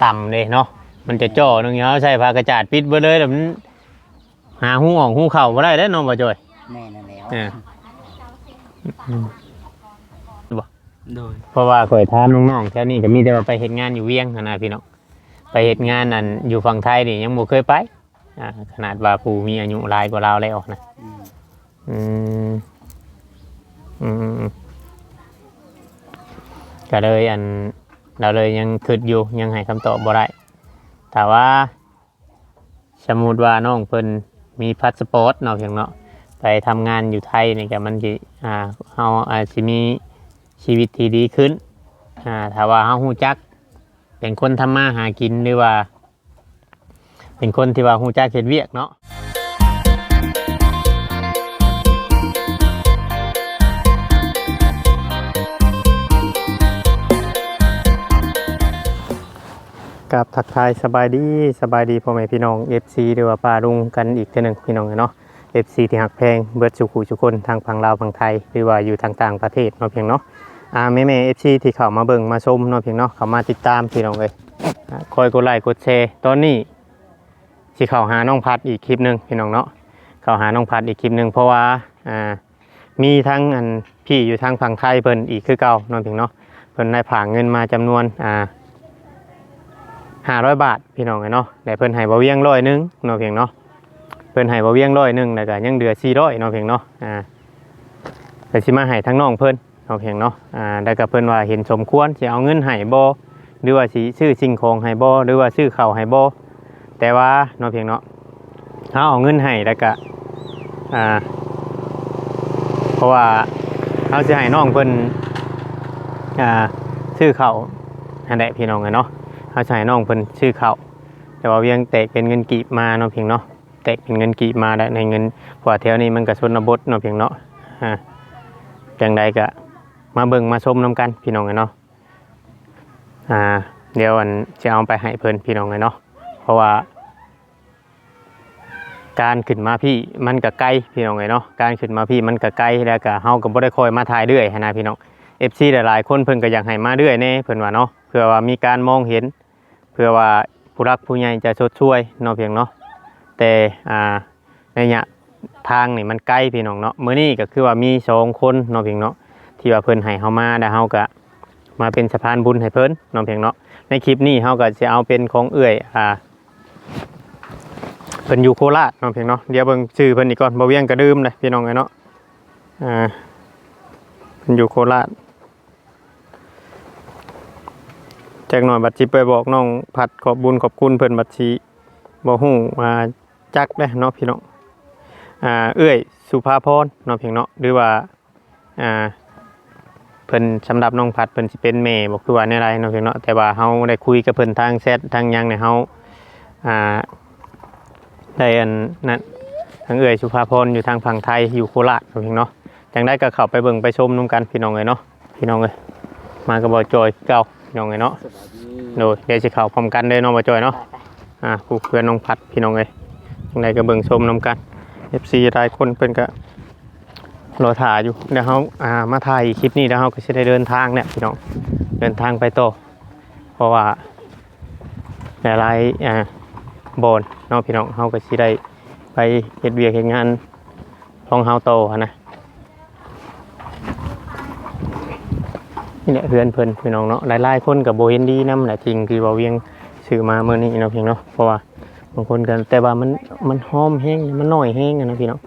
ต่ำเลยเนาะมันจะจ่อนึงเนาะใช่ผ้ากระจาดปิดไปเลยแล้วมันหาหูออกหูเข่าบ่ได้แล้วน้องบ่จอยแม่นั่นแล้วบ่โดยเพราะว่าข่อยถามน้องๆแถวนี้ก็มีแต่ว่าไปเฮ็ดงานอยู่เวียงนะพี่น้องไปเฮ็ดงานนั่นอยู่ฝั่งไทยนี่ยังบ่เคยไปขนาดว่าผู้มีอายุหลายกว่าเราแล้วนะก็เลยเราเลยยังคิดอยู่ยังให้คำตอบบ่ได้แต่ว่าสมมุติว่าน้องเพิ่นมีพาสปอร์ตเนาะเพียงเนาะไปทำงานอยู่ไทยนี่ก็มันสิเฮาอาจสิมีชีวิตที่ดีขึ้นถ้าว่าเฮาฮู้จักเป็นคนทำมาหากินหรือว่าเป็นคนที่ว่าฮู้จักเฮ็ดเวียกเนาะกับทักทายสบายดีพ่อแม่พี่น้อง FC หรือว่าป้าลุงกันอีกเทื่อนึงพี่น้องเนาะ FC ที่หักแพงเบิดสุขุทุกคนทางฝั่งลาวฝั่งไทยหรือว่าอยู่ทางต่างประเทศเนาะเพียงเนาะแม่ๆ FC ที่เข้ามาเบิ่งมาชมเนาะเพียงเนาะเข้ามาติดตามพี่น้องเอ้ยคอยกดไลค์กดแชร์ตอนนี้สิเข้าหาน้องพัดอีกคลิปนึงพี่น้องเนาะเข้าหาน้องพัดอีกคลิปนึงเพราะว่ามีทั้งพี่อยู่ทางฝั่งไทยเพิ่นอีกคือเก่าเนาะเพียงเนาะเพิ่นได้ฝากเงินมาจำนวน500 บาทพี่น้องเนาะแต่เพิ่นให้บ่เวียง100นึงเนาะเพียงเนาะเพิ่นให้บ่เวียง100นึงแล้วก็ยังเหลือ400เนาะเพียงเนาะแต่สิมาให้ทั้งน้องเพิ่นเนาะเพียงเนาะแล้วก็เพิ่นว่าเห็นสมควรสิเอาเงินให้บ่หรือว่าสิซื้อสิ่งของให้บ่หรือว่าซื้อข้าวให้บ่แต่ว่าเนาะเพียงเนาะเฮาเอาเงินให้แล้วก็เพราะว่าเฮาสิให้น้องเพิ่นซื้อข้าวนั่นแหละพี่น้องเนาะเขาใช้น้องเพิ่นชื่อเขาแต่ว่าเวียงแตกเป็นเงินกีบมาเนาะเพียงเนาะแตกเป็นเงินกีบมาได้ในเงินพอแถวนี้มันก็ชนบทเนาะเพียงเนาะจังใดก็มาเบิ่งมาชมน้ำกันพี่น้องเนาะเดี๋ยวจะเอาไปให้เพิ่นพี่น้องเนาะเพราะว่าการขึ้นมาพี่มันก็ไกลพี่น้องเนาะการขึ้นมาพี่มันก็ไกลแล้วก็เฮาก็บ่ได้คอยมาถ่ายเรื่อยนะพี่น้อง FC หลายๆคนเพิ่นก็อยากให้มาเรื่อยแน่เพิ่นว่าเนาะเพื่อว่ามีการมองเห็นเพื่อว่าผู้รักผู้ใหญ่จะชดช่วยเนาะเพียงเนาะแต่ในระยะทางนี่มันใกล้พี่น้องเนาะมื้อนี้ก็คือว่ามี2คนเนาะเพียงเนาะที่ว่าเพิ่นให้เฮามาแล้วเฮาก็มาเป็นสะพานบุญให้เพิ่นเนาะเพียงเนาะในคลิปนี้เฮาก็สิเอาเป็นของเอื้อยเพิ่นอยู่โคราชเนาะเพียงเนาะเดี๋ยวเบิ่งชื่อเพิ่นอีกก่อนบ่เวียงก็ดื่มเลยพี่น้องเนาะเพิ่นอยู่โคราชแจ้งหน่อยบัตรชีไปบอกน้องผัดขอบบุญขอบคุณเพิ่นบัตรชีบ่ฮู้มาจักได้เนาะพี่น้องเอื้อยสุภาพรเนาะเพียงเนาะหรือว่าเพิ่นสำหรับน้องผัดเพิ่นสิเป็นแม่บ่คือว่าแนวใดเนาะเพียงเนาะแต่ว่าเฮาได้คุยกับเพิ่นทางแชททางหยังเนี่ยเฮาได้นั้นทางเอื้อยสุภาพรอยู่ทางฝั่งไทยอยู่โคราชเนาะเพียงเนาะจังได้ก็เข้าไปเบิ่งไปชมนํกันพี่น้องเอ้ยเนาะพี่น้องเอ้ยมาก็บ่จอยเก่าพี่น้องเอ้ยเนาะโดยเดี๋ยวจะเข้าพร้อมกันเลยน้องบ่จอยเนาะผู้เพื่อนน้องพัดพี่น้องเอ้ยจังไดก็เบิ่งชมนํกัน FC หลายคนเพิ่นก็รอถ่ายอยู่เดี๋ยวเฮามาถ่ายคลิปนี้แล้วเฮาก็สิได้เดินทางเนี่ยพี่น้องเดินทางไปต่อเพราะว่าหลายๆบ่อนเนาะพี่น้องเฮาก็สิได้ไปเฮ็ดเวียกเฮ็ดงานของเฮาต่อนะนี่แหละเพื่อนเพิ่นพี่น้องเนาะหลายๆคนก็บ่เห็นดีนำแหละจริงคือว่าเวียงซื้อมามื้อนี้เนาะพี่น้องเนาะเพราะว่าบางคนกันแต่ว่ามันหอมแห้งมันน้อยแห้งนะพี่น้อง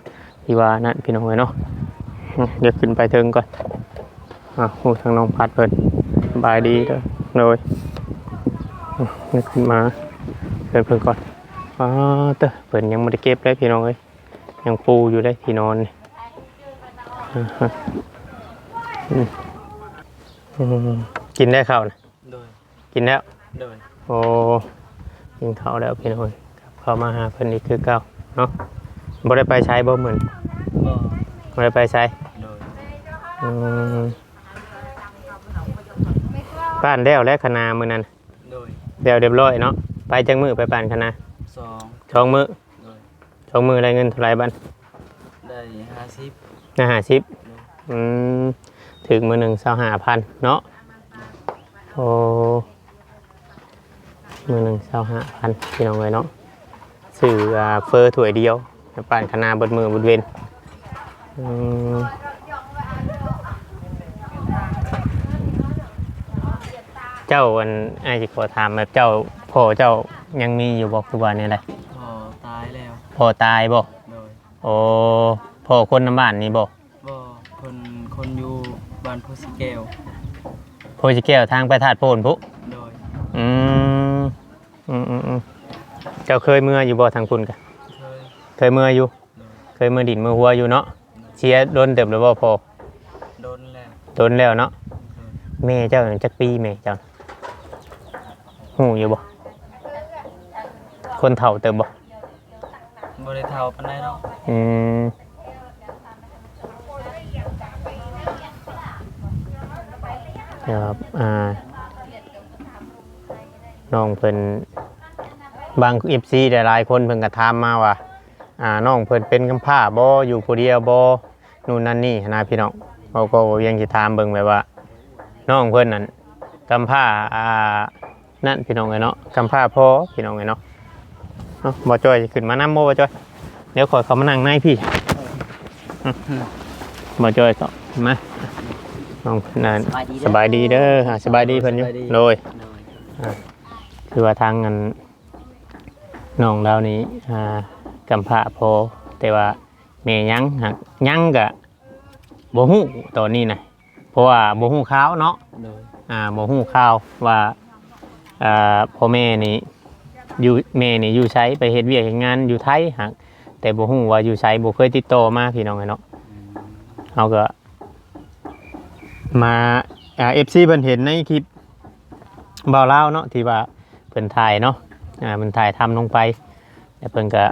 ที่ว่านั่นพี่น้องเอ้ยเนาะเดี๋ยวขึ้นไปเทิงก่อนทางน้องพัดเพิ่นสบายดีเด้อเลยนึกขึ้นมาเพิ่นก่อนเพิ่นยังบ่ได้เก็บเลยพี่น้องเอ้ยยังปูอยู่ได้ที่นอนนี่กินได้ข้าวนะกินแล้วโอ้กินข้าวแล้วพี่น้องเข้ามาหาเพิ่นอีกคือเก่าเนาะบ่ได้ไปใช้บ่เหมือนบ่ได้ไปใช้ป้านแล้วและคณะมื้อนั้นแล้วเรียบร้อยเนาะไปจังมื้อไปป้านคณะ2 มื้อ2 มื้อได้เงินเท่าไหร่บัดได้50ได้50ถึงมื้อนึง25,000เนาะโอ้ มื้อหนึง25,000พี่น้องเอ้ยเนาะซื้อเฟอร์ถ้วยเดียวปั่นคณะเบิดมื้อเบิดเว้นอืมเจ้าอันอ้ายสิขอถามแบบเจ้าพ่อเจ้ายังมีอยู่บ่คือว่าแนวใด พอตายแล้ว พ่อตายบ่ โดย โอ้พ่อคนน้ำบ้านนี่บ่ บ่คนอยู่บ้านโพสิแก้ว โพสิแก้วทางไปธาตุโพนพุ โดย อืมเจ้าเคยเมื่ออยู่บ่ทางคุณกะ เคย เคยเมื่ออยู่ โดย เคยเมื่อดินเมื่อหัวอยู่เนาะเชียร์โดนเติบหรือบ่พอ โดนแล้ว โดนแล้วเนาะ โดย แม่เจ้าจักปีแม่เจ้าหูอยู่บ่คนเฒ่าเติบบ่ บ่ได้เท่าปานใดเนาะ อืมครับน้องเพิ่นบาง FC หลายๆคนเพิ่นก็ถามมาว่าน้องเพิ่นเป็นกำพร้าบ่อยู่ผู้เดียวบ่นู่นนั่นนี่นะพี่น้องเขาก็ยังสิถามเบิ่งแบบว่าน้องเพิ่นนั่นกำพร้านั่นพี่น้องเอ้ยเนาะกำพร้าพ่อพี่น้องเอ้ยเนาะบ่จ้อยขึ้นมานำบ่จ้อยเดี๋ยวขอเขามานั่งในพี่บ่จ้อยต่อมาน้องเพิ่นนั่นสบายดีเด้อสบายดีเพิ่นอยู่โดย โดย คือว่าทางนั้นน้องเรานี้กำพร้าพอแต่ว่าแม่ยังหักยังกะบ่ฮู้ตอนนี้นะเพราะว่าบ่ฮู้ข่าวเนาะ โดย บ่ฮู้ข่าวว่าพ่อแม่นี่อยู่แม่นี่อยู่ไสไปเฮ็ดเวียกเฮ็ดงานอยู่ไทยหักแต่บ่ฮู้ว่าอยู่ไสบ่เคยติดต่อมาพี่น้องเนาะเฮาก็มาFC เพิ่นเห็นในคลิปบ่าวลาวเนาะที่ว่าเพิ่นถ่ายเนาะเพิ่นถ่ายทำลงไปแล้วเพิ่นก็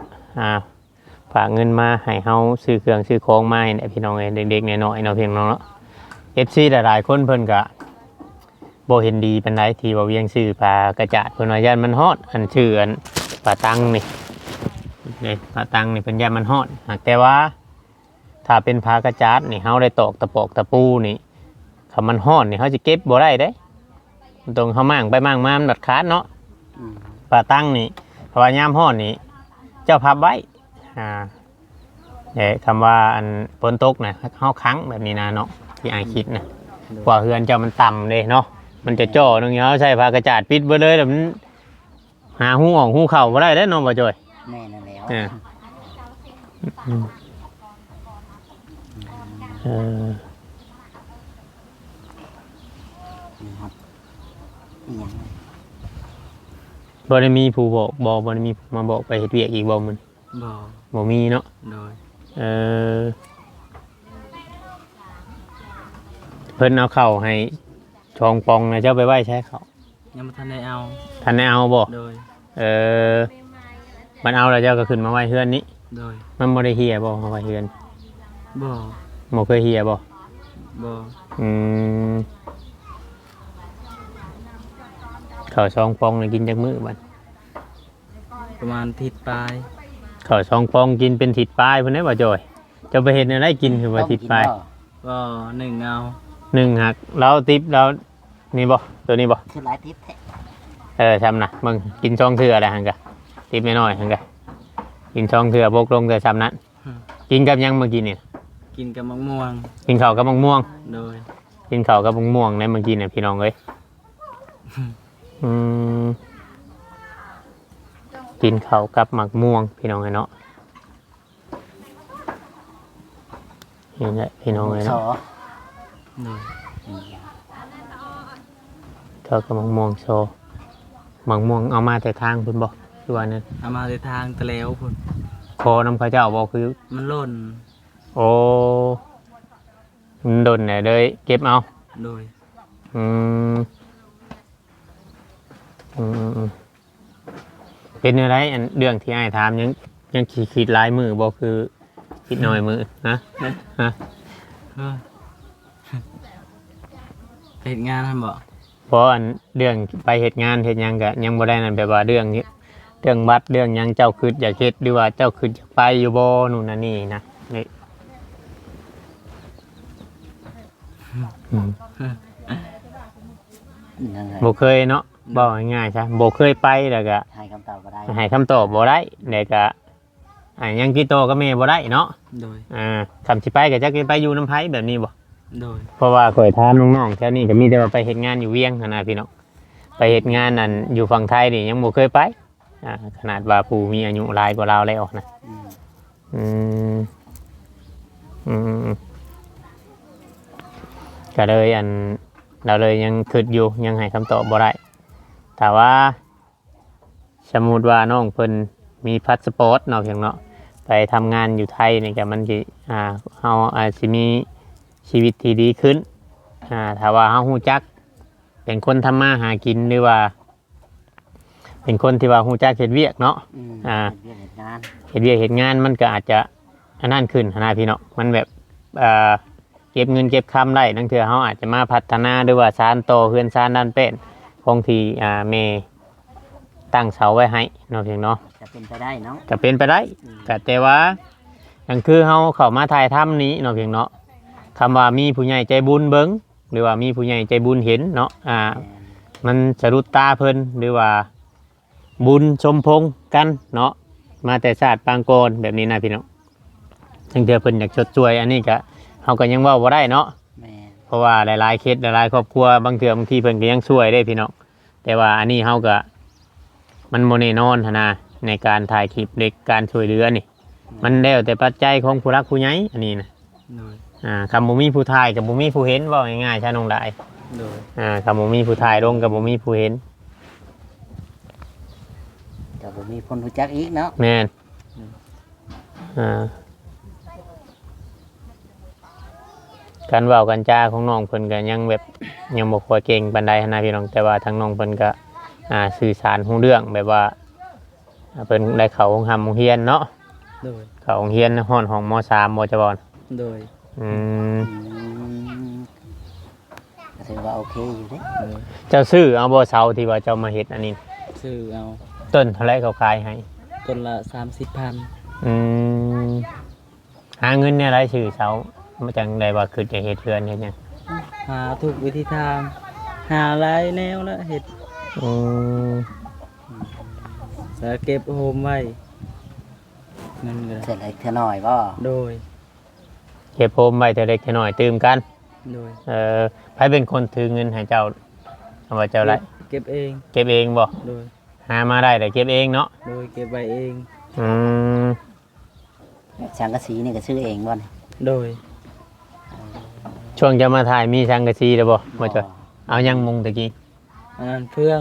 ฝากเงินมาให้เฮาซื้อเครื่องซื้อของมาให้พี่น้องเด็กๆน้อยๆเนาะเพียงน้องเนาะ FC หลายๆคนเพิ่นก็บ่เห็นดีปานใดที่ว่าเวียงซื้อปลากระจาดเพิ่นว่าย่านมันฮอดอันชื่ออันปลาตังนี่ปลาตังนี่เพิ่นย่านมันฮอดหากแต่ว่าถ้าเป็นปลากระจาดนี่เฮาได้ตอกตะปอกตะปูนี่ถ้ามันฮอดนี่เฮาสิเก็บบ่ได้เด้ตรงเฮามั่างไปมั่างมามันดัดขาดเนาะปลาตังนี่เพราะว่ายามฮอดนี่เจ้าพับไว้คำว่าอันฝนตกนะเฮาค้างแบบนี้นะเนาะที่อ้ายคิดนะกว่าเฮือนเจ้ามันต่ำเลยเนาะมันจะจ่อตรงนี้เฮาใช้ผ้ากระจาดปิดไว้เลยแล้วมันหาหูออกหูเข้าบ่ได้เด้เนาะบ่จ้อย แม่นั่นแล้ว บ่ได้มีผู้บอกบ่ได้มีมาบอกไปเฮ็ดเวียกอีกบ่มื้อ บ่ บ่มีเนาะ โดย เพิ่นเอาเข้าให้ชองปองนะเจ้าไปไว้ใช้เขา ยังบ่ทันได้เอา ท่านได้เอาบ่ โดย มันเอาแล้วเจ้าก็ขึ้นมาไว้เฮือนนี้ โดย มันบ่ได้เหี่ยบ่เอาไว้เฮือน บ่ บ่เคยเหี่ยบ่ บ่ อืมข้าวซองปองนี่กินจักมื้อบัด ประมาณทิศปลาย ข้าวซองปองกินเป็นทิศปลายพุ่นได้บ่จ้อยเจ้าไปเฮ็ดอะไรกินคือว่าทิศปลาย บ่หนึ่งเอา หนึ่งหักแล้วติ๊บแล้วนี่บ่ตัวนี้บ่ คือหลายทิศแท้ ทำนะมึงกินช่องเถื่ออะไรหังกะติ๊บน้อยๆหังกะกินช่องเถื่อบกลงแต่ซ้ำนั้นกินกับยังเมื่อกี้นี่ กินกับมะม่วง กินข้าวกับมะม่วง โดย กินข้าวกับมะม่วงในเมื่อกี้เนี่ยพี่น้องเอ้ยอืมกินข้าวกับมะม่วงพี่น้องเอ้ยเนาะนี่แหละพี่น้องเอ้ยเนาะ โดย ข้าวกับมะม่วงโซมะม่วงเอามาแต่ทางคุณบอกคือว่านั่น เอามาในทางตะแล้วพุ่น คอน้ำข้าวเจ้าบอกคือ มันหล่น โอ้มันโดนเนี่ยเลยเก็บเอา โดย อืมเป็นอะไรอันเรื่องที่ไอ้ายถามยังขีดลายมือบอกคือคิดหน่อยมือนะฮะ เฮ้ยไปเฮ็ดงานหั่นบ่ เพราะอันเรื่องไปเหตุงานเหตุยังกะยังบ่ได้นั่นแบบว่าเรื่องนี้เรื่องบัตรเรื่องหยังเจ้าคืดอยากเฮ็ดหรือว่าเจ้าคืดอยากไปอยู่บ่นู่นน่ะนี่นะนี่บ่เคยเนาะ บอกง่ายๆซะบ่เคยไปแล้วก็ ให้คำตอบบ่ได้ ให้คำตอบบ่ได้แล้วก็ยังติดต่อกับแม่บ่ได้เนาะ โดย คำสิไปก็จักสิไปอยู่น้ำไผแบบนี้บ่ โดย เพราะว่าข่อยถามน้องๆแถวนี้ก็มีแต่ว่าไปเฮ็ดงานอยู่เวียงหั้นนะพี่น้องไปเฮ็ดงานนั่นอยู่ฝั่งไทยนี่ยังบ่เคยไปขนาดว่าผู้มีอายุหลายกว่าเราแล้วนะ อืม อืมก็เลยเราเลยยังคิดอยู่ยังให้คำตอบบ่ได้แต่ว่าสมมุติว่าน้องเพิ่นมีพาสปอร์ตเนาะเพียงเนาะไปทำงานอยู่ไทยนี่ก็มันสิเฮาอาจสิมีชีวิตที่ดีขึ้นถ้าว่าเฮาฮู้จักเป็นคนทำมาหากินหรือว่า เป็นคนที่ว่าฮู้จักเฮ็ดเวียกเนาะ เรื่องเหตุงาน เฮ็ดเวียกเฮ็ดงานมันก็อาจจะอันนั้นขึ้นหั้นนะพี่เนาะมันแบบเก็บเงินเก็บคำได้นั่นคือเฮาอาจจะมาพัฒนาหรือว่าสานต่อเฮือนสานด้านเป็นของที่แม่ตั้งเสาไว้ให้เนาะเพียงเนาะ จะเป็นไปได้เนาะ ก็เป็นไปได้ก็แต่ว่าอย่างคือเฮาเข้ามาถ่ายถ้ำนี้เนาะเพียงเนาะคำว่ามีผู้ใหญ่ใจบุญเบิ่งหรือว่ามีผู้ใหญ่ใจบุญเห็นเนาะมันสะดุดตาเพิ่นหรือว่าบุญสมพงษ์กันเนาะมาแต่ศาสตร์ปางโกนแบบนี้นะพี่น้องทั้งเทื่อเพิ่นอยากชดช่วยอันนี้ก็เฮาก็ยังเว้าบ่ได้เนาะ แม่ เพราะว่าหลายๆเคสหลายๆครอบครัวบางเทื่อบางทีเพิ่นก็ยังช่วยได้พี่น้องแต่ว่าอันนี้เฮาก็มันบ่แน่นอนหั้นนะในการถ่ายคลิปเด็กการช่วยเหลือนี่มันแล้วแต่ปัจจัยของผู้รักผู้ใหญ่อันนี้นะ โดย คำบ่มีผู้ถ่ายกับบ่มีผู้เห็นเว้าง่ายๆใช่น้องดาย โดย คำบ่มีผู้ถ่ายลงกับบ่มีผู้เห็น ก็บ่มีคนรู้จักอีกเนาะ แม่นการเว้ากันจาของน้องเพิ่นก็ยังแบบยังบ่ค่อยเก่งปานใดหั้นนะพี่น้องแต่ว่าทางน้องเพิ่นก็สื่อสารรู้เรื่องแบบว่าเพิ่นได้เข้าโรงเรียนเนาะ โดย เข้าโรงเรียนฮ้อนของม.3 บ่จะบ่ โดย อืม ก็ถือว่าโอเคอยู่เด้ โดย เจ้าซื้อเอาบ่เซาที่ว่าเจ้ามาเฮ็ดอันนี้ ซื้อเอา ต้นเท่าไรเขาขายให้ ต้นละ30,000 อืมหาเงินเนี่ยไรชื่อเสามาจังใดว่าคือจะเฮ็ดเทือนเฮ็ดหยัง หาทุกวิธีทาง หาหลายแนวแล้วเฮ็ด อืม แล้วเก็บโฮมไว้เงินก็ เสร็จเลยเท่าน้อยบ่ โดย เก็บโฮมไว้เท่าเล็กเท่าน้อยตื่มกัน โดย ไผเป็นคนถือเงินให้เจ้าเอาว่าเจ้าไร เก็บเอง เก็บเองบ่ โดย หามาได้แต่เก็บเองเนาะ โดยเก็บไว้เอง อืม สังกะสีนี่ก็ซื้อเองบ่นี่ โดย ช่วงจะมาถ่ายมีสังกะสีแล้วบ่บ่จ้ะเอายังมุงตะกี้ อันนั้นเพื่อง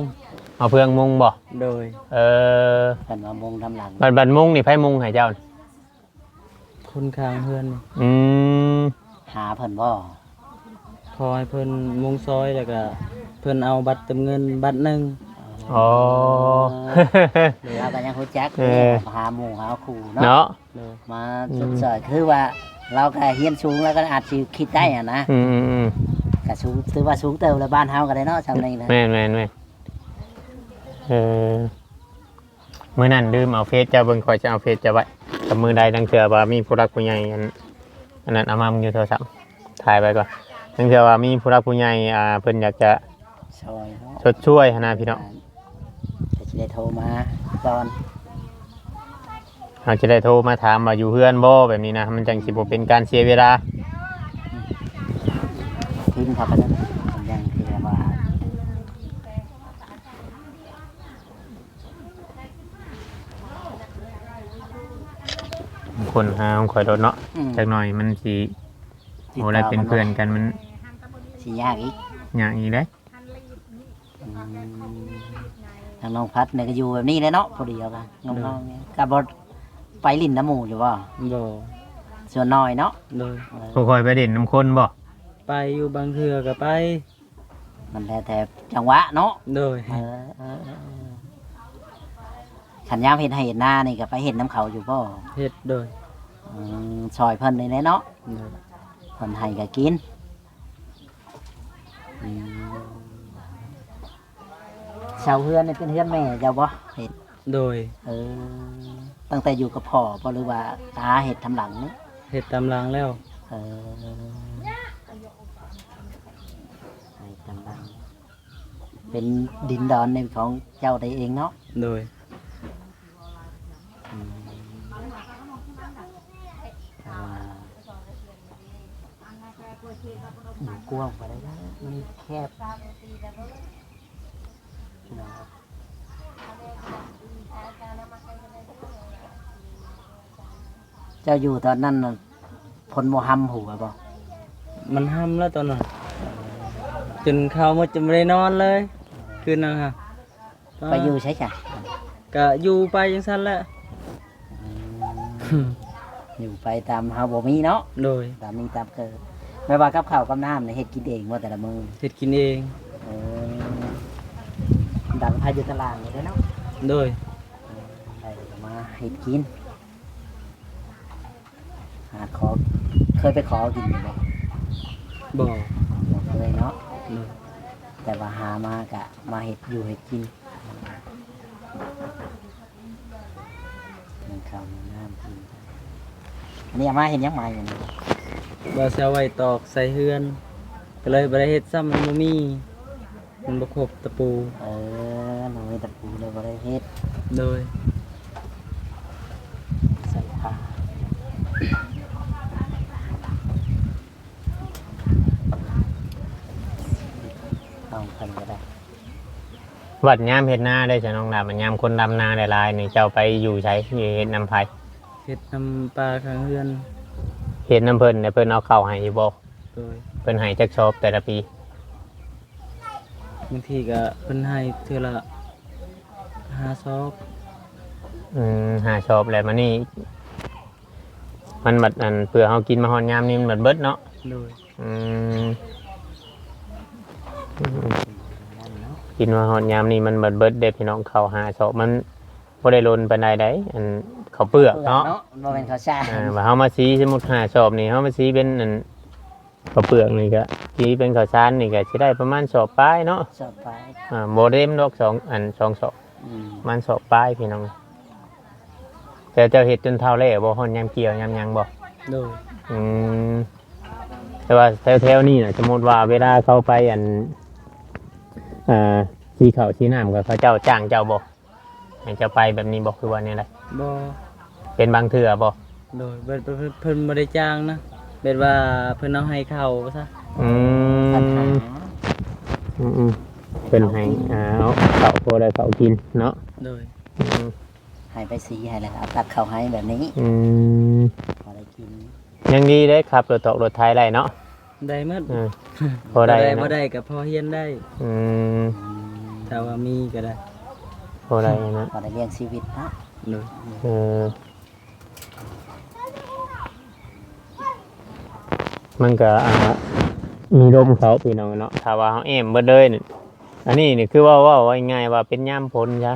เอาเพื่องมุงบ่ โดย เออ เพิ่นว่ามุงทำหลัง บัดมุงนี่ไผมุงให้เจ้านี่ คนข้างเพื่อนนี่ อืม หาเพิ่นบ่ พอให้เพิ่นมุงซอยแล้วก็เพิ่นเอาบัตรเติมเงินบัตรหนึง อ๋อ เราก็ยังรู้จัก หาหมู่หาคู่เนาะ เนาะ โดย มาสุดสอยคือว่าเราก็เฮียนสูงแล้วก็อาจสิคิดได้อะนะ อืม ก็สูงถือว่าสูงเติบแล้วบ้านเฮาก็ได้เนาะซำนี้นะ แม่นมื้อนั้นลืมเอาเฟซเจ้าเบิ่งคอยจะเอาเฟซเจะไว้กับมือใดทั้งเทื่อว่ามีผู้รักผู้ใหญ่อันนั้นเอามามึงอยู่โทรศัพท์ถ่ายไว้ก่อนทั้งเทื่อว่ามีผู้รักผู้ใหญ่เพิ่นอยากจะ ซอยเนาะ ชดช่วยหั้นนะพี่น้อง ก็สิได้โทรมาตอน เราจะได้โทรมาถามว่าอยู่เฮือนบ่แบบนี้นะมันจังสิบ่เป็นการเสียเวลา พิมพ์เข้าไปนั่นมันยังคือว่า คนหาของข่อยรถเนาะ อืม จักหน่อยมันสิบ่ได้เป็นเพื่อนกันมัน สิยากอีก ยากอีกเด้ ทางน้องพัดเนี่ยก็อยู่แบบนี้เลยเนาะพอดีเอากันน้องๆเนี่ยกับบไปลิ้นน้ำหมูอยู่บ่ บ่ ส่วนน้อยเนาะ โดย ผู้คอยไปเด่นน้ำคนบ่ ไปอยู่บางเทื่อก็ไป มันแล้วแต่จังหวะเนาะ โดย ขันยามเห็นให้เห็นหน้านี่ก็ไปเห็นน้ำเขาอยู่บ่ เฮ็ดโดย ซอยเพิ่นนี่แหละเนาะ โดย เพิ่นให้ก็กินชาวเฮือนนี่เป็นเฮือนแม่เจ้าบ่เห็ด โดย ตั้งแต่อยู่กับพ่อบ่หรือว่าตาเห็ดทำหลังนี่ เฮ็ดตามหลังแล้ว เออให้ทำหลัง เป็นดินดอนในของเจ้าได้เองเนาะ โดย อ่าอยู่กว้างไปได้นะมันแคบเจ้าอยู่ตอนนั้นน่ะพลโมฮัมหัวบ่ มันห้ำแล้วตอนนั้นจนเข้ามาจะไม่ได้นอนเลยคืนนั้นค่ะ ไปอยู่ใช่จ้ะ ก็อยู่ไปจังซั่นแหละ อยู่ไปตามเฮาบ่มีเนาะ โดย ตามมีตามเกิดไม่ว่ากับข้าวกับน้ำเนี่ยเฮ็ดกินเองว่าแต่ละมื้อ เฮ็ดกินเอง เออดังพายอยู่ตารางเลยเด้อเนาะ โดย ได้ก็มาเฮ็ดกินหาขอเคยไปขอกินอยู่บ่ บ่ บ่เคยเนาะ โดย แต่ว่าหามากะมาเฮ็ดอยู่เฮ็ดกินมันข้าวมันน้ำกินอันนี้เอามาเห็นยังมาอย่างนี้ บ่สิเอาไว้ตอกใส่เฮือน ก็เลยบ่ได้เฮ็ดซ้ำมันบ่มีมันบ่ครบตะปู เออหนูมีตะปูเลยบ่ได้เฮ็ด โดย ใส่ผ้าเอาเพิ่นก็ได้ วัดยามเฮ็ดนาได้จ้ะน้องดามันยามคนดำนาหลายๆนี่เจ้าไปอยู่ใช้อยู่เฮ็ดน้ำไผ เฮ็ดน้ำปลาข้างเฮือน เฮ็ดน้ำเพิ่นเพิ่นเอาเข้าวให้อยู่บ่ โดย เพิ่นให้จักชอบแต่ละปี บางทีก็เพิ่นให้เทื่อละ5ซอก หาชอบแล้วมันนี่มันบัดอันเพื่อเฮากินมาฮอดยามนี้มันบัดเบิดเนาะ โดย อืม นั่นเนาะ กินมาฮอดยามนี้มันบัดเบิดเด้พี่น้องข้าวหาชอบมันบ่ได้ล้นปานใดใดอันข้าวเปลือกเนาะ บ่เป็นข้าวซ่า ว่าเฮามาสีสมมุติหาชอบนี่เฮามาสีเป็นอันข้าวเปลือกนี่ก็สีเป็นข้าวสารนี่ก็สิได้ประมาณสอบปลายเนาะ สอบไป บ่เต็มดอก2สอบ อืม มันสอบปลายพี่น้องแต่เจ้าเฮ็ดจนเท่าแล้วบ่ฮอดยามเกี่ยวยามหยังบ่ โดย อืมแต่ว่าแถวๆนี่นะสมมติว่าเวลาเขาไปอันที่เขาที่น้ำก็เขาเจ้าจ้างเจ้าบอกให้เจ้าไปแบบนี้บอกคือว่านี่แหละ บ่ เป็นบางเถื่อบอก โดยเพิ่นบ่ได้จ้างนะเป็นว่าเพิ่นเอาให้เข้าซะ อื ปัญหาม อืมเป็นให้เอาเขาโคได้เขากินเนาะ โดย อืม ให้ไปสีให้แล้วเอาตักเข้าให้แบบนี้ อืม พอได้กิน ยังดีได้ครับรถตกรถไทยได้เนาะ ได้หมด อืมพอได้ บ่ นะ ได้ก็พอเฮียนได้ อืม ถ้าว่ามีก็ได้ พอได้นะ พอได้เลี้ยงชีวิตเนาะ โดย เออมันก็มีลมเขาพี่น้องเนาะถ้าว่าเขาแอมเบิดเลยนี่อันนี้นี่คือว่าง่ายๆว่าเป็นย่ามพ้นใช่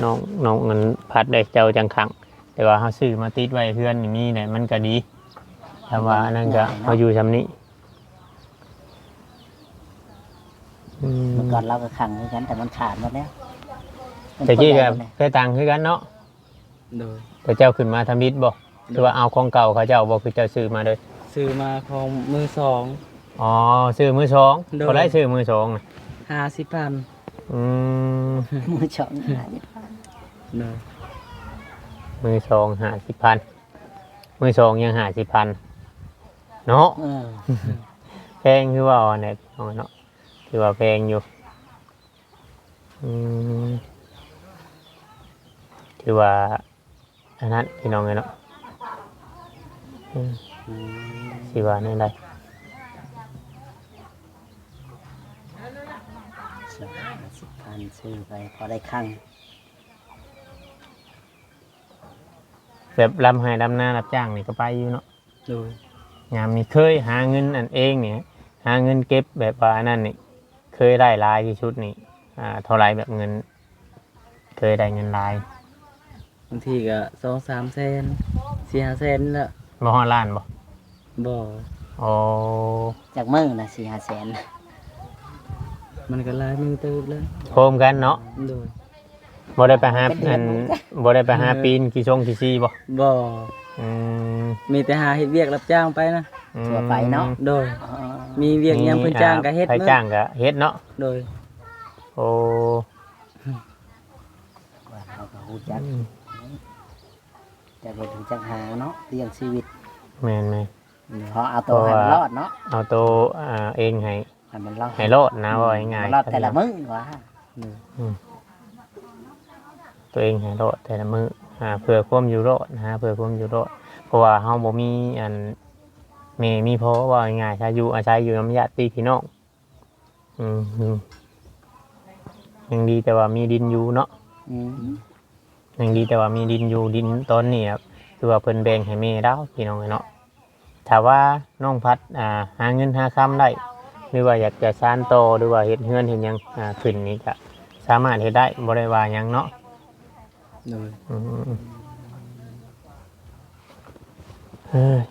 น้องเงินพัดได้เจ้าจังขัง แต่ว่าเขาซื้อมาติดไว้เพื่อนนี่มีเนี่ยมันก็ดีแต่ว่าอันนั้นก็เขาอยู่ชำนี้อืม เมื่อก่อนเราก็ขังเหมือนกันแต่มันขาดหมดแล้ว แต่กี้ก็เคยตังคือกันเนาะ โดย แต่เจ้าขึ้นมาทำบิดบ่คือว่าเอาของเก่าเขาเจ้าบ่คือเจ้าซื้อมาเลย ซื้อมาของมือสอง อ๋อซื้อมือสอง โดย คนได้ซื้อมือสองน่ะ 50,000 อืม มือช่อง โดย มือสอง50,000มือสองยัง50,000เนาะ เออ แพงคือว่าอันไหนเนาะคือว่าแพงอยู่อืมถือว่าอันนั้นพี่น้องเลยเนาะอืมสิว่านี่ไร 10,000ซื้อไปพอได้คั่ง แบบลำไห้ลำหน้ารับจ้างนี่ก็ไปอยู่เนาะ โดย ยามนี่เคยหาเงินอันเองเนี่ยหาเงินเก็บแบบว่าอันนั้นนี่เคยได้หลายที่ชุดนี่เท่าไรแบบเงิน เคยได้เงินหลาย บางทีก็2-3แสน4-5แสนละ บ่ฮอดล้านบ่ บ่ โอ้ จากมื้อน่ะ4-5แสน มันก็หลายมือเติบเลย โคมกันเนาะ โดย บ่ได้ไปหาอันบ่ได้ไปหาปีนกี่ชงกี่ซี่บ่ บ่ อืม มีแต่หาเฮ็ดเวียกรับจ้างไปนะ ทั่วไปเนาะ โดย อ๋อ มีเวียกหยังเพิ่นจ้างก็เฮ็ด ไป เนาะ จ้างก็เฮ็ดเนาะ โดย โ โอ้ ว่าเขาก็ฮู้จักจะไปถึงจังหาเนาะเลี้ยงชีวิต แม่น เพราะเอาตัวให้มันรอดเนาะ ๆเอาตัวเองให้ ให้มันรอด ให้รอดนะว่าง่าย มันรอดแต่ละมื้อว่า ตัวเองให้รอดแต่ละมื้อเพื่อความอยู่รอดนะเพื่อความอยู่รอดเพราะว่าเฮาบ่มีอันแม่มีพ่อว่าง่ายๆถ้าอยู่อาศัยอยู่นำญาติพี่น้องยังดีแต่ว่ามีดินอยู่เนาะ ยังดีแต่ว่ามีดินอยู่ดินตอนนี้ครับคือว่าเพิ่นแบ่งให้แม่ดาวพี่น้องเนาะถ้าว่าน้องพัดหาเงินหาคำได้หรือว่าอยากจะสานต่อหรือว่าเฮ็ดเฮือนเฮ็ดหยังขึ้นนี่ก็สามารถเฮ็ดได้บ่ได้ว่าหยังเนาะ โดย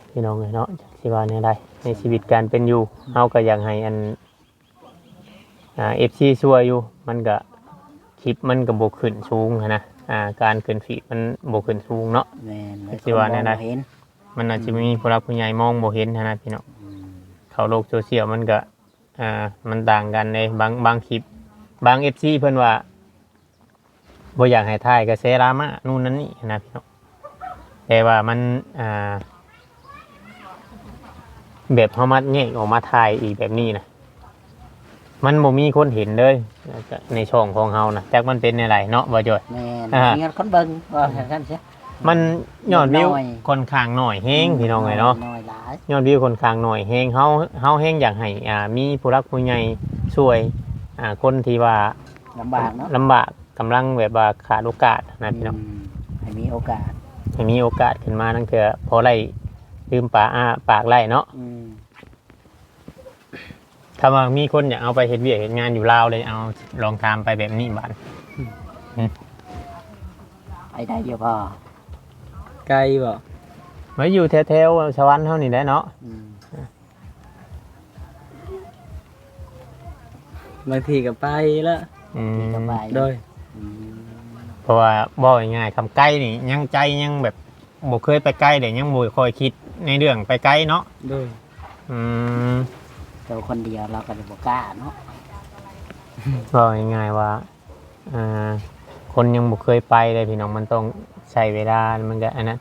พี่น้องเนาะจักสิว่าแนวใดในชีวิตการเป็นอยู่เฮาก็อยากให้อันFC ช่วยอยู่มันก็คลิปมันก็บ่ขึ้นสูงนะการขึ้นฟีดมันบ่ขึ้นสูงเนาะ แม่น สิว่าแนวใด เห็น มันอาจจะมีผู้รักผู้ใหญ่มองบ่เห็นนะพี่น้องเขาโลกโซเชียลมันก็มันต่างกันในบางคลิปบาง FC เพิ่นว่าบ่อยากให้ถ่ายกระแสดราม่านู่นนั่นนี่นะพี่น้องแต่ว่ามันแบบเฮามาแยกออกมาถ่ายอีกแบบนี้นะมันบ่มีคนเห็นเลยในช่องของเฮานะจักมันเป็นอะไรเนาะบ่จ่อย แม่นมีเงินคนเบิ่งว่าซั่นซิ มันยอดวิว น้อย ค่อนข้างน้อยแฮงพี่น้องเอ้ยเนาะ น้อยหลาย ยอดวิวค่อนข้างน้อยแฮงเฮาแฮงอยากให้มีผู้รักผู้ใหญ่ช่วยคนที่ว่า ลำบากเนาะ ลำบากกำลังแบบว่าขาดโอกาสนะพี่น้อง ให้มีโอกาส ให้มีโอกาสขึ้นมานั่นคือพอไล่ลืมปากไล่เนาะถ้าว่ามีคนอยากเอาไปเฮ็ดเวียกเฮ็ดงานอยู่ลาวเลยเอาลองตามไปแบบนี้บ้าน ไปได้เดียวพอ ไกลบ่ ไว้อยู่แถวๆสวรรค์เฮานี่แหละเนาะ บางทีก็ไปแล้ว สบาย โดย เพราะว่าบ่ง่ายๆคำใกล้นี่ยังใจยังแบบบ่เคยไปใกล้เดี๋ยวยังบ่ค่อยคิดในเรื่องไปไกลเนาะ โดย ตัวคนเดียวเราก็จะบอกกล้าเนาะ ก็ง่ายๆว่าคนยังบ่เคยไปเลยพี่น้องมันต้องใช้เวลามันก็อันนั้น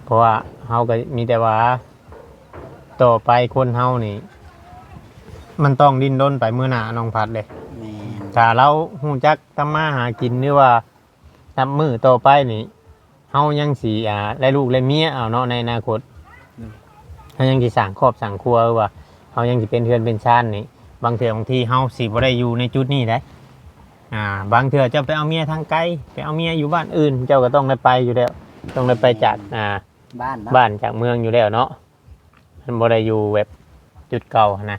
เพราะว่าเฮาก็มีแต่ว่าต่อไปคนเฮานี่ มันต้องดิ้นรนไปมื้อหน้าน้องพัดเลย แม่น ถ้าเราฮู้จักทำมาหากินหรือว่านับมื้อต่อไปนี่เฮายังสิได้ลูกได้เมียเอาเนาะในอนาคตเฮายังสิสร้างครอบสร้างครัวหรือว่าเฮายังสิเป็นเทือนเป็นชานนี่บางเทื่อบางทีเฮาสิบ่ได้อยู่ในจุดนี้ได้บางเทื่อเจ้าไปเอาเมียทางไกลไปเอาเมียอยู่บ้านอื่น เจ้าก็ต้องได้ไปอยู่แล้วต้องได้ไปจากบ้านเนาะ บ้านจากเมืองอยู่แล้วเนาะมันบ่ได้อยู่แบบจุดเก่านะ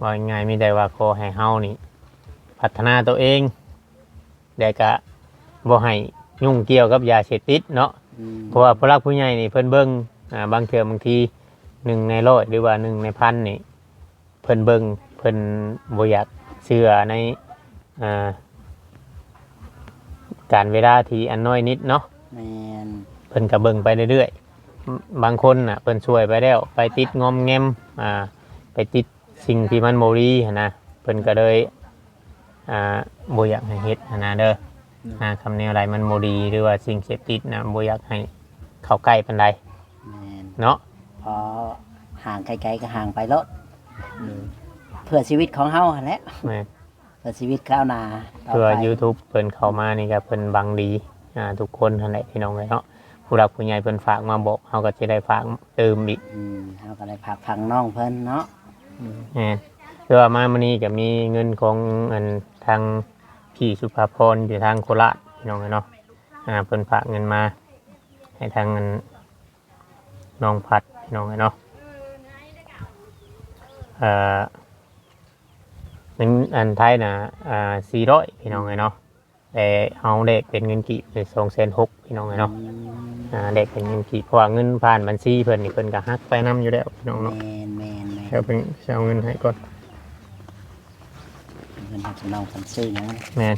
ว่าง่ายๆมีแต่ว่าขอให้เฮานี่พัฒนาตัวเองแต่ก็บ่ให้ยุ่งเกี่ยวกับยาเสพติดเนาะเพราะว่าผู้รักผู้ใหญ่นี่เพิ่นเบิ่งบางเทื่อบางที1 ใน 100หรือว่า1 ใน 1,000นี่เพิ่นเบิ่งเพิ่นบ่อยากเชื่อในการเวลาที่อันน้อยนิดเนาะ แม่น เพิ่นก็เบิ่งไปเรื่อยๆบางคนน่ะเพิ่นช่วยไปแล้วไปติดงอมแงมไปติดสิ่งที่มันบ่ดีหันนะเพิ่นก็เลยบ่อยากให้เฮ็ดหันนะเด้อคำแนวใดมันบ่ดีหรือว่าสิ่งเสพติดนะบ่อยากให้เข้าใกล้ปานใด แม่น เนาะ พอห่างไกลๆก็ห่างไปรถเพื่อชีวิตของเฮาหั่นแหละ แม่น เพื่อชีวิตข้าวหนาต่ เพื่อ ไป YouTube เพิ่นเข้ามานี่ก็เพิ่นบังดีทุกคนนั่นแหละพี่น้องเอ้ยเนาะผู้รักผู้ใหญ่เพิ่นฝากมาบอกเฮาก็สิได้ฝากเติมอีก เฮาก็เลยพักพังน้องเพิ่นเนาะ คือว่ามามื้อนี้ก็มีเงินของอันทางพี่สุภาพรอยู่ทางโคราชพี่น้องเนาะเพิ่นฝากเงินมาให้ทางน้องพัดพี่น้องเนาะเป็นอันไทยน่ะ400พี่น้องเนาะแต่เฮาได้เป็นเงินกีบ260,000พี่น้องเนาะได้เป็นเงินกีบเพราะว่าเงินผ่านบัญชีเพิ่นนี่เพิ่นก็หักไปนํอยู่แล้วพี่น้องเนาะ แม่นแม่น เดี๋ยวเพิ่นสิเอาเงินให้ก่อน เพิ่นทำน้องเพิ่นซื้อหยัง แม่น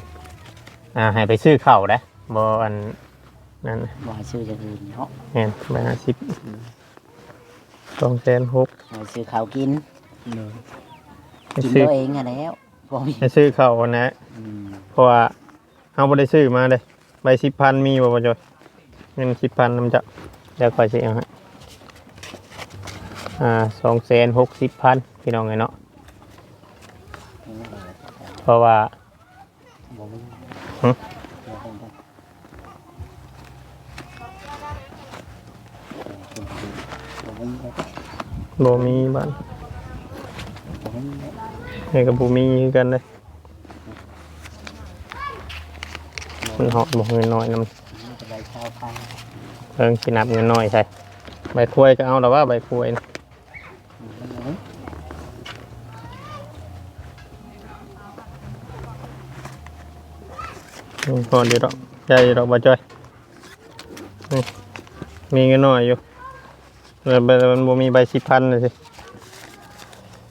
ให้ไปซื้อข้าวเด้บ่อันนั่น บ่ให้ซื้ออย่างอื่นเนาะ แม่น50 260,000 ให้ซื้อข้าวกิน โดย กิน ซื้อ ตัวเองอะแล้ว บ่มี ให้ซื้อข้าวนะ อืม เพราะว่าเฮาบ่ได้ซื้อมาเลยใบ10,000มีบ่บ่จอยเงิน10,000นำจะเดี๋ยวค่อยสิเอาให้260,000พี่น้องไงเนาะเพราะว่า บ่มี หึ บ่มีบ้านนี่ก็บ่มีคือกันเลยมันเหาะบ่เงินน้อยนำ ใบชาวพันธุ์ เพิ่งสินับเงินน้อยใช่ใบกล้วยก็เอาแล้วว่าใบกล้วยนะพอดีดอกใหญ่ดอกบ่จ้อยนี่มีเงินน้อยอยู่แล้วมันบ่มีใบ10,000เลยสิ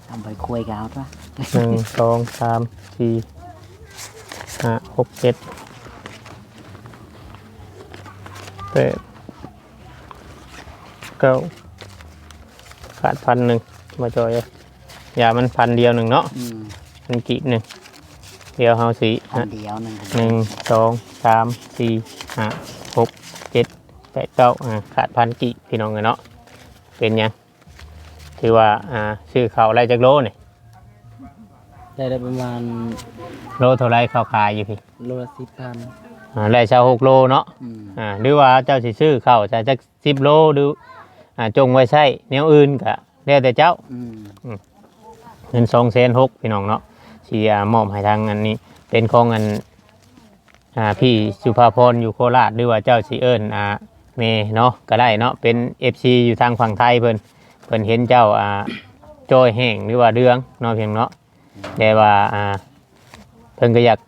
ทำใบคุยกับเอาตัว 1 2 3 4 5 6 7 8 9ขาด1,000บ่จ้อยเอ้ยอย่ามัน1,000เดียวหนึงเนาะ อืม มันกี่หนึ่งเดี๋ยวเฮาสิ อันเดียวหนึ่ง 1 2 3 4 5 6 7 8 9ขาด1,000กี่พี่น้องเนาะเป็นยังถือว่าซื้อข้าวไรจักโลนี่ ได้ประมาณ โลเท่าไรข้าวขายอยู่พี่ โลละ10,000 ไร26โลเนาะ อืม หรือว่าเจ้าสิซื้อข้าวจะจัก10โลหรือจงไว้ใช้แนวอื่นก็แล้วแต่เจ้า อืม เงิน260,000พี่น้องเนาะสิมอบให้ทางอันนี้เป็นของอันพี่สุภาพรอยู่โคราชหรือว่าเจ้าสิเอิ้นเมเนาะก็ได้เนาะเป็น FC อยู่ทางฝั่งไทยเพิ่นเห็นเจ้าโจ้ยแห้งหรือว่าเดืองเนาะเพียงเนาะแต่ว่าเพิ่นก็อยาก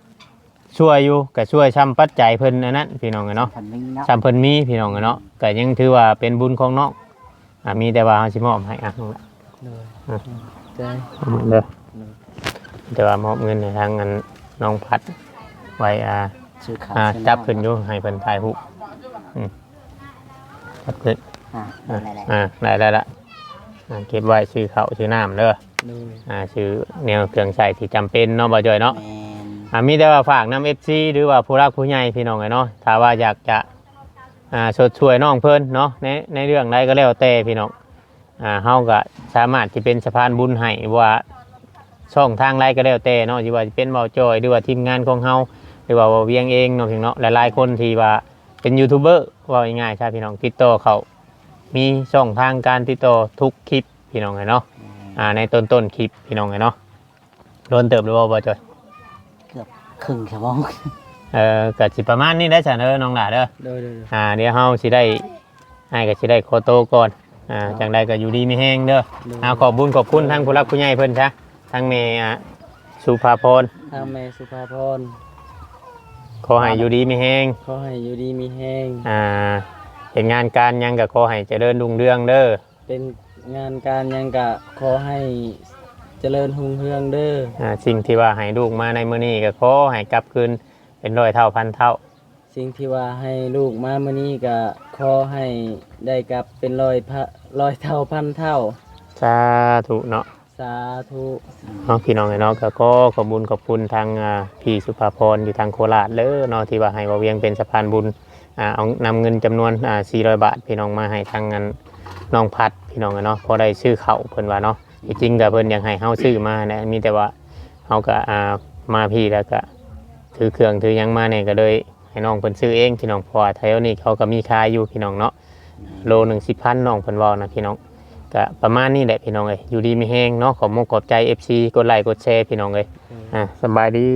ช่วยอยู่ก็ช่วยช้ำปัจจัยเพิ่นอันนั้นพี่น้องเนาะ พันไม่เนาะ ช้ำเพิ่นมีพี่น้องเนาะก็ยังถือว่าเป็นบุญของน้องมีแต่ว่าเฮาสิมอบให้น้องละ เลยใจ เอามาเด้อแต่ว่ามอบเงินให้ทางอันน้องพัดไว้ซื้อขาว จับขึ้นอยู่ให้เพิ่นถ่ายรูปจับขึ้น ได้ ได้ละเก็บไว้ซื้อข้าวซื้อน้ำเด้อ เลย ซื้อแนวเครื่องใช้ที่จำเป็นเนาะบ่จ่อยเนาะ แมน มีแต่ว่าฝากน้ำ FC หรือว่าผู้รักผู้ใหญ่พี่น้องไงเนาะถ้าว่าอยากจะชดช่วยน้องเพิ่นเนาะในเรื่องใดก็แล้วแต่พี่น้องเฮาก็สามารถที่เป็นสะพานบุญให้ว่าช่องทางใดก็แล้วแต่เนาะที่ว่าจะเป็นเบาจอยหรือว่าทีมงานของเฮาหรือว่าเวียงเองเนาะพี่น้องหลายๆคนที่ว่าเป็นยูทูบเบอร์ว่าง่ายๆใช่พี่น้องติดต่อเขามีช่องทางการติดต่อทุกคลิปพี่น้องไงเนาะในต้นคลิปพี่น้องไงเนาะโดนเติบหรือว่าบ่จอย เกือบครึ่งชั่วโมง ก็สิประมาณนี้ได้จ้ะน้องหลาเด้อ เลย เดี๋ยวเฮาสิได้ก็สิได้ขอโตวก่อนจังใดก็อยู่ดีมีแฮงเด้อขอบคุณทั้งผู้รักผู้ใหญ่เพิ่นซะทั้งแม่สุภาพร ทางแม่สุภาพร ขอให้อยู่ดีมีแฮง ขอให้อยู่ดีมีแห้ง เห็นงานการหยังก็ขอให้เจริญรุ่งเรืองเด้อ เป็นงานการยังกะขอให้เจริญรุ่งเรืองเด้อ สิ่งที่ว่าให้ลูกมาในมื้อนี้ก็ขอให้กลับคืนเป็น100เท่าพันเท่า สิ่งที่ว่าให้ลูกมามื้อนี้ก็ขอให้ได้กลับเป็นร้อยเท่าพันเท่า สาธุเนาะ สาธุ เนาะพี่น้องไอ้เนาะก็ขอบคุณทางพี่สุภาพรอยู่ทางโคราชเด้อเนาะที่ว่าให้ว่าเวียงเป็นสะพานบุญเอานำเงินจำนวน400 บาทพี่น้องมาให้ทางงานน้องพัดพี่น้องเนาะพอได้ซื้อข้าวเพิ่นว่าเนาะจริงๆก็เพิ่นอยากให้เฮาซื้อมานะมีแต่ว่าเฮาก็มาพี่แล้วก็ถือเครื่องถือหยังมาเนี่ยก็เลยให้น้องเพิ่นซื้อเองพี่น้องเพราะว่าแถวนี้เขาก็มีขายอยู่พี่น้องเนาะโลนึง10,000น้องเพิ่นว่านะพี่น้องก็ประมาณนี้แหละพี่น้องเอ้ยอยู่ดีมีแฮงเนาะขอบใจ FC กดไลค์กดแชร์พี่น้องเอ้ยสบายดี